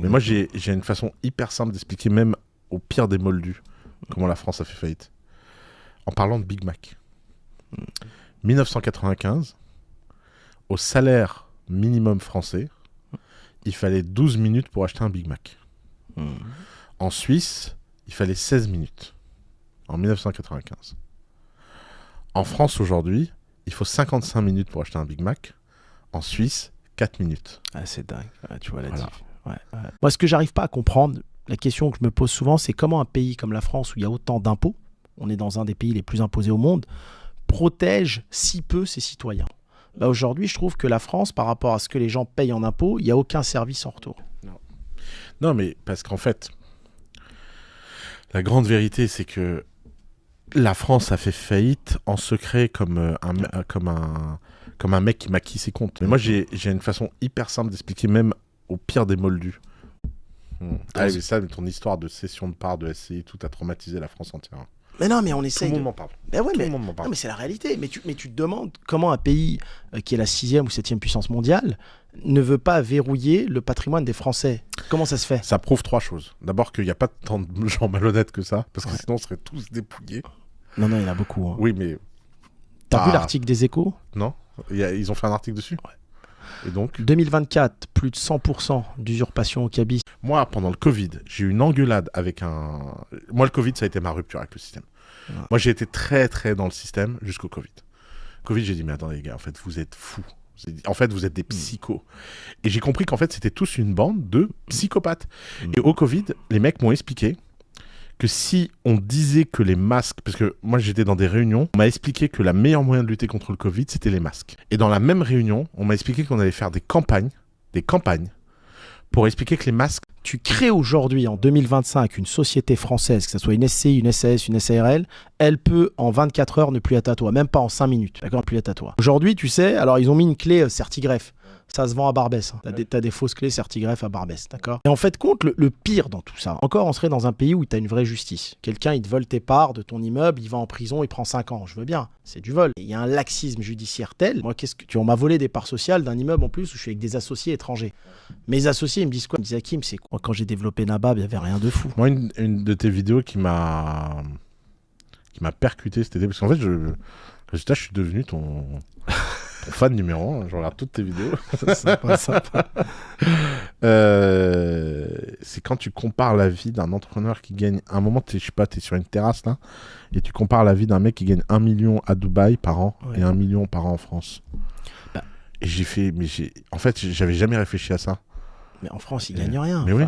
Mais moi, j'ai une façon hyper simple d'expliquer, même au pire des moldus, comment la France a fait faillite. En parlant de Big Mac. 1995, au salaire minimum français, il fallait 12 minutes pour acheter un Big Mac. En Suisse, il fallait 16 minutes. En 1995. En France, aujourd'hui, il faut 55 minutes pour acheter un Big Mac. En Suisse, 4 minutes. Ah, c'est dingue. Ah, tu vois la Voilà. diff. Ouais. Moi, ce que j'arrive pas à comprendre, la question que je me pose souvent, c'est comment un pays comme la France, où il y a autant d'impôts, on est dans un des pays les plus imposés au monde, protège si peu ses citoyens. Bah, aujourd'hui, je trouve que la France, par rapport à ce que les gens payent en impôts, il n'y a aucun service en retour. Non, mais parce qu'en fait, la grande vérité, c'est que la France a fait faillite en secret comme un mec qui maquille ses comptes. Mais moi, j'ai une façon hyper simple d'expliquer, même au pire des moldus. Ah, mais ça, ton histoire de cession de parts de SCI, tout a traumatisé la France entière. Mais non, mais on Tout essaye. le monde m'en parle. Ben ouais, Tout le monde m'en non, parle. mais c'est la réalité. Mais tu te demandes comment un pays qui est la 6e ou 7e puissance mondiale ne veut pas verrouiller le patrimoine des Français. Comment ça se fait? Ça prouve 3 choses. D'abord qu'il n'y a pas tant de gens malhonnêtes que ça, parce que sinon on serait tous dépouillés. Non, il y en a beaucoup. Hein. Oui, mais T'as vu l'article des Échos? non. Ils ont fait un article dessus. Et donc 2024, plus de 100% d'usurpation au cabis. moi, pendant le Covid, j'ai eu une engueulade avec un... Moi, le Covid, ça a été ma rupture avec le système. Ouais. Moi, j'ai été très, très dans le système jusqu'au Covid. Covid, j'ai dit, mais attendez, les gars, en fait, vous êtes fous. En fait, vous êtes des psychos. Et j'ai compris qu'en fait, c'était tous une bande de psychopathes. Et au Covid, les mecs m'ont expliqué que si on disait que les masques... Parce que moi, j'étais dans des réunions, on m'a expliqué que la meilleure moyen de lutter contre le Covid, c'était les masques. Et dans la même réunion, on m'a expliqué qu'on allait faire des campagnes, pour expliquer que les masques... Tu crées aujourd'hui, en 2025, une société française, que ce soit une SCI, une SAS, une SARL, elle peut en 24 heures ne plus être à toi, même pas en 5 minutes, d'accord, ne plus être à toi. Aujourd'hui, tu sais, alors ils ont mis une clé Certigreffe. Ça se vend à Barbès. Hein. T'as des fausses clés Certigreffe à Barbès, d'accord. Et en fait, compte le pire dans tout ça. Encore, on serait dans un pays où tu as une vraie justice. Quelqu'un, il te vole tes parts de ton immeuble, il va en prison, il prend 5 ans. Je veux bien, c'est du vol. Il y a un laxisme judiciaire tel. Moi, on m'a volé des parts sociales d'un immeuble en plus où je suis avec des associés étrangers. Mes associés, ils me disent quoi? Ils me disent, Hakim, c'est quoi? Quand j'ai développé Nabab, il n'y avait rien de fou. Moi, une de tes vidéos qui m'a percuté cet été, parce qu'en fait, résultat, je suis devenu ton fan numéro 1. Je regarde toutes tes vidéos. C'est sympa. C'est quand tu compares la vie d'un entrepreneur qui gagne... À un moment, je sais pas, t'es sur une terrasse, là, et tu compares la vie d'un mec qui gagne 1 million à Dubaï par an et 1 million par an en France. Et j'ai fait... En fait, j'avais jamais réfléchi à ça. Mais en France, ils gagnent rien. Mais oui.